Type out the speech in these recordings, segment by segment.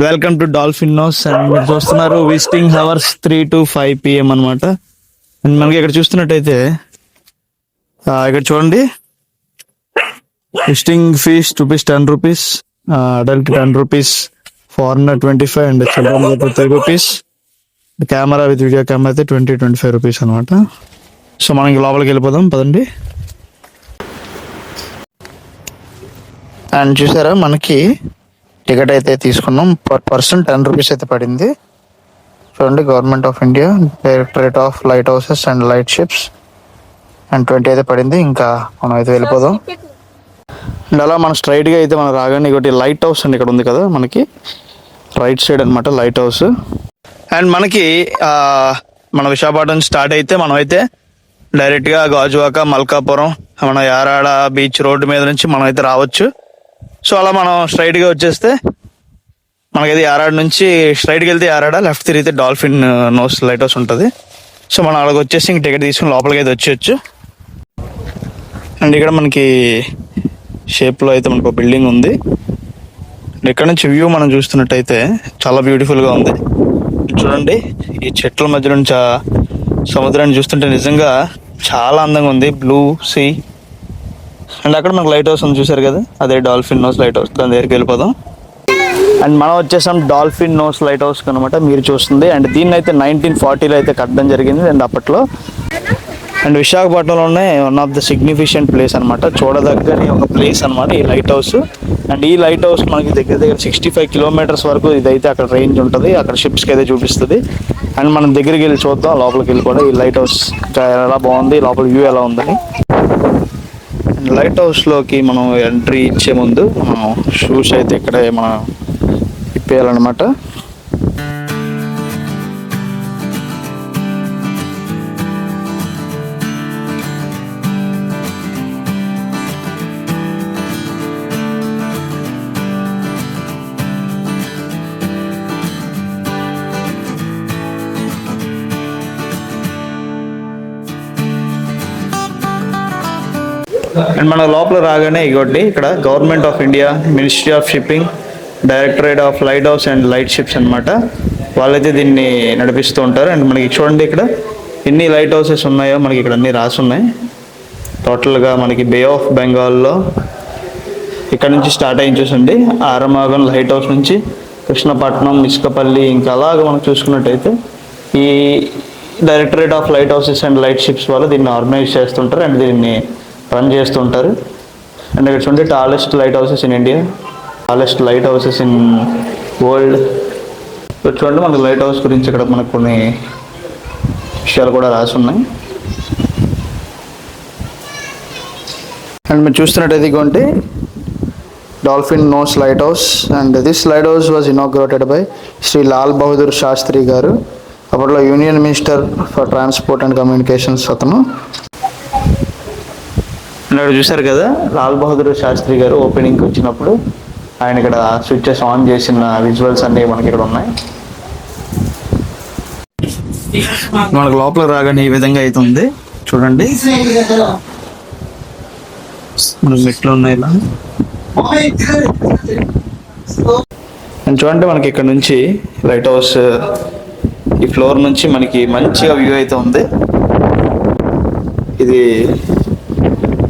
Welcome to dolphin nose and మీరు చూస్తున్నారు visiting hours 3 to 5 PM అనమాట. అండ్ మనకి ఇక్కడ చూస్తున్నట్టయితే ఇక్కడ చూడండి, visiting fees rupees 10 rupees, adult 10 rupees, foreigner 25 and children 30 rupees, camera with video camera అయితే 25 రూపీస్ అనమాట. సో మనకి లోపలికి వెళ్ళిపోదాం పదండి. అండ్ చూసారా, మనకి టికెట్ అయితే తీసుకున్నాం. పర్ పర్సన్ 10 రూపీస్ అయితే పడింది. చూడండి, government of India, directorate of light houses and light ships and 20 అయితే పడింది. ఇంకా మనం అయితే వెళ్ళిపోదాం. అండ్ అలా మనం స్ట్రైట్గా అయితే మనం రాగానే ఒకటి లైట్ హౌస్ అండి ఇక్కడ ఉంది కదా, మనకి రైట్ సైడ్ అనమాట లైట్ హౌస్. అండ్ మనకి మన విశాఖపట్నం స్టార్ట్ అయితే మనం అయితే డైరెక్ట్గా గాజువాక, మల్కాపురం, మన యారాడ బీచ్ రోడ్డు మీద నుంచి మనం అయితే రావచ్చు. సో అలా మనం స్ట్రైట్గా వచ్చేస్తే మనకైతే యారాడ నుంచి స్ట్రైట్కి వెళ్తే యారాడ, లెఫ్ట్ తిరిగితే డాల్ఫిన్ నోస్ లైట్ హౌస్ ఉంటుంది. సో మనం అలాగ వచ్చేసి ఇంక టికెట్ తీసుకుని లోపలికి అయితే వచ్చేయచ్చు. అండ్ ఇక్కడ మనకి షేప్లో అయితే మనకు ఒక బిల్డింగ్ ఉంది. ఇక్కడ నుంచి వ్యూ మనం చూస్తున్నట్టయితే చాలా బ్యూటిఫుల్గా ఉంది. చూడండి, ఈ చెట్ల మధ్య నుంచి సముద్రాన్ని చూస్తుంటే నిజంగా చాలా అందంగా ఉంది. Blue sea. అండ్ అక్కడ మనకు లైట్ హౌస్ ఉంది చూసారు కదా, అదే డాల్ఫిన్ నోస్ లైట్ హౌస్. దాని దగ్గరికి వెళ్ళిపోదాం. అండ్ మనం వచ్చేసాం డాల్ఫిన్ నోస్ లైట్ హౌస్ అనమాట, మీరు చూస్తుంది. అండ్ దీన్ని అయితే 1940లో అయితే కట్టడం జరిగింది. అండ్ అప్పట్లో అండ్ విశాఖపట్నంలోనే one of the significant place అనమాట, చూడదగ్గని ఒక ప్లేస్ అనమాట ఈ లైట్ హౌస్. అండ్ ఈ లైట్ హౌస్ మనకి దగ్గర 65 కిలోమీటర్స్ వరకు ఇదైతే అక్కడ రేంజ్ ఉంటుంది, అక్కడ షిప్స్కి అయితే చూపిస్తుంది. అండ్ మనం దగ్గరికి వెళ్ళి చూద్దాం, లోపలికి వెళ్ళి కూడా ఈ లైట్ హౌస్ ఎలా బాగుంది, లోపల వ్యూ ఎలా ఉందని. అండ్ లైట్ హౌస్లోకి మనం ఎంట్రీ ఇచ్చే ముందు మనం షూస్ అయితే ఇక్కడే మనం ఇప్పేయాలన్నమాట. అండ్ మన లోపల రాగానే ఇగోండి, ఇక్కడ government of India, ministry of shipping, directorate of light house and light ships అనమాట, వాళ్ళైతే దీన్ని నడిపిస్తూ ఉంటారు. అండ్ మనకి చూడండి ఇక్కడ ఎన్ని లైట్ హౌసెస్ ఉన్నాయో మనకి ఇక్కడ అన్ని రాసి ఉన్నాయి. టోటల్గా మనకి బే ఆఫ్ బెంగాల్లో ఇక్కడ నుంచి స్టార్ట్ అయ్యి చూసండి, ఆరమాగం లైట్ హౌస్ నుంచి కృష్ణపట్నం, ఇసుకపల్లి, ఇంకా అలాగ మనం చూసుకున్నట్టయితే ఈ directorate of light houses and light ships వాళ్ళు దీన్ని ఆర్గనైజ్ చేస్తుంటారు అండ్ దీన్ని రన్ చేస్తుంటారు. అండ్ ఇక్కడ చూడండి, tallest light houses in India, tallest light houses in world. చూడండి, మనకి లైట్ హౌస్ గురించి ఇక్కడ మనకు కొన్ని విషయాలు కూడా రాసి ఉన్నాయి. అండ్ మీరు చూస్తున్నట్టయితే ఇదిగోండి dolphin nose light house. And this light house was inaugurated by Shri Lal Bahadur Shastri గారు, అప్పట్లో union minister for transport and communications అతను. ఇక్కడ చూసారు కదా, లాల్ బహదూర్ శాస్త్రి గారు ఓపెనింగ్కి వచ్చినప్పుడు ఆయన ఇక్కడ స్విచ్చెస్ ఆన్ చేసిన విజువల్స్ అన్నీ మనకి ఇక్కడ ఉన్నాయి. మనకు లోపల రాగానే ఈ విధంగా అయితే ఉంది చూడండి, మనకు మెట్లు ఉన్నాయి ఇలా. చూడండి, మనకి ఇక్కడ నుంచి లైట్ హౌస్ ఈ ఫ్లోర్ నుంచి మనకి మంచిగా వ్యూ అయితే ఉంది. ఇది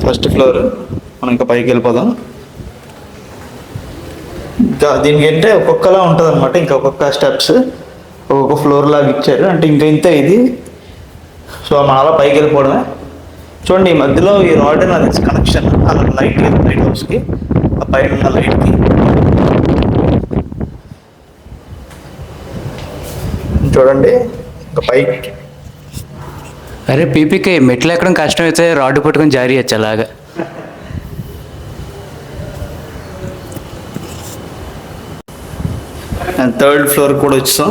ఫస్ట్ ఫ్లోర్. మనం ఇంకా పైకి వెళ్ళిపోదాం. ఇంకా దీనికి అంటే ఒక్కొక్కలా ఉంటుంది అనమాట, ఇంకా ఒక్కొక్క స్టెప్స్ ఒక్కొక్క ఫ్లోర్ లాగా ఇచ్చారు, అంటే ఇంకా ఇంతే ఇది. సో మనం అలా పైకి వెళ్ళిపోవడమే. చూడండి, ఈ మధ్యలో ఈ రాడ్ అది కనెక్షన్ అలా లైట్ హౌస్కి, ఆ పైన ఉన్న లైట్కి. చూడండి ఇంకా పైకి. అరే పీపీకే మెట్లు ఎక్కడం కష్టం అయితే రాడ్డు పట్టుకొని జారీ వచ్చు అలాగా. అండ్ థర్డ్ ఫ్లోర్ కూడా వచ్చాం.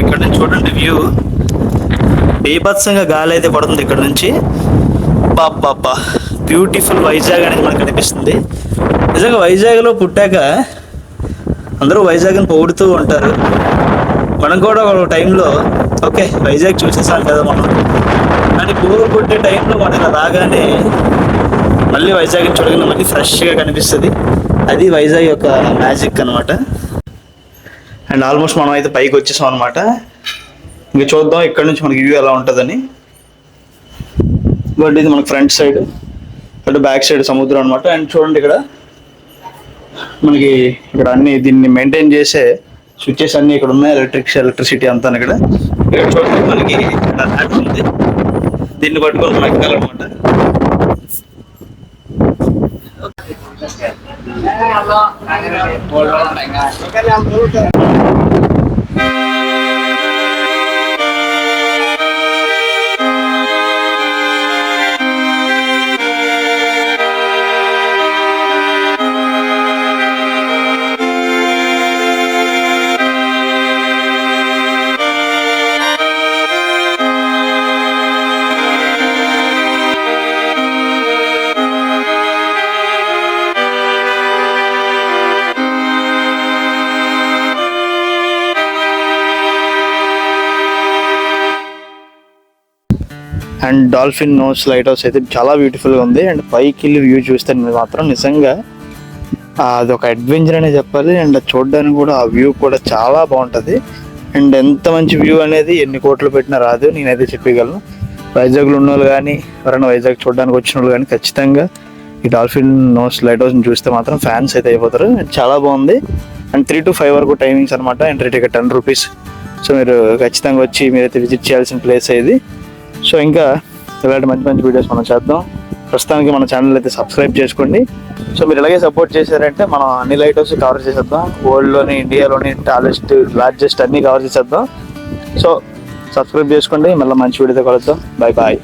ఇక్కడ నుంచి చూడండి వ్యూ, బీభత్సంగా గాలి అయితే పడుతుంది ఇక్కడ నుంచి. బాబా బ్యూటిఫుల్ వైజాగ్ అనేది మనకు కనిపిస్తుంది. నిజంగా వైజాగ్లో పుట్టాక అందరూ వైజాగ్ని పొగుడుతూ ఉంటారు. మనం కూడా ఒక టైంలో ఓకే వైజాగ్ చూసేసాం కదా మనం, కానీ బోర్ కొట్టే టైంలో మనం ఇలా రాగానే మళ్ళీ వైజాగ్ చూడగానే మళ్ళీ ఫ్రెష్గా కనిపిస్తుంది. అది వైజాగ్ యొక్క మ్యాజిక్ అనమాట. అండ్ ఆల్మోస్ట్ మనం అయితే పైకి వచ్చేసాం అనమాట. ఇంకా చూద్దాం ఇక్కడ నుంచి మనకి వ్యూ ఎలా ఉంటుందని. బట్ ఇది మనకి ఫ్రంట్ సైడ్, అంటే బ్యాక్ సైడ్ సముద్రం అనమాట. అండ్ చూడండి ఇక్కడ మనకి ఇక్కడ అన్ని దీన్ని మెయింటైన్ చేసే స్విచ్చెస్ అన్ని ఇక్కడ ఉన్నాయి, ఎలక్ట్రిసిటీ అంతా ఇక్కడ. ఇక్కడ చూడండి మనకి ఇక్కడ ల్యాడర్ ఉంది, దీన్ని పట్టుకొని మనం ఎక్కాలన్నమాట. And dolphin nose light house అయితే చాలా బ్యూటిఫుల్గా ఉంది. అండ్ పైకి వెళ్ళి వ్యూ చూస్తే మాత్రం నిజంగా అదొక అడ్వెంచర్ అనే చెప్పాలి. అండ్ చూడడానికి కూడా ఆ వ్యూ కూడా చాలా బాగుంటుంది. అండ్ ఎంత మంచి వ్యూ అనేది ఎన్ని కోట్లు పెట్టినా రాదు, నేనైతే చెప్పగలను. వైజాగ్లో ఉన్న వాళ్ళు కానీ ఎవరైనా వైజాగ్ చూడడానికి వచ్చిన వాళ్ళు కానీ ఖచ్చితంగా ఈ డాల్ఫిన్ నోస్ లైట్ హౌస్ని చూస్తే మాత్రం ఫ్యాన్స్ అయితే అయిపోతారు. చాలా బాగుంది. అండ్ 3 to 5 వరకు టైమింగ్స్ అనమాట. Entry ticket 10 rupees. సో మీరు ఖచ్చితంగా వచ్చి మీరైతే విజిట్ చేయాల్సిన ప్లేస్ ఇది. సో ఇంకా ఇలాంటి మంచి మంచి వీడియోస్ మనం చేద్దాం. ప్రస్తుతానికి మన ఛానల్ అయితే సబ్స్క్రైబ్ చేసుకోండి. సో మీరు ఇలాగే సపోర్ట్ చేశారంటే మనం అన్ని లైట్ హౌస్ కవర్ చేసేద్దాం. వరల్డ్లోని, ఇండియాలోని లార్జెస్ట్ అన్నీ కవర్ చేసేద్దాం. సో సబ్స్క్రైబ్ చేసుకోండి. మళ్ళీ మంచి వీడియోతో కలుద్దాం. Bye bye.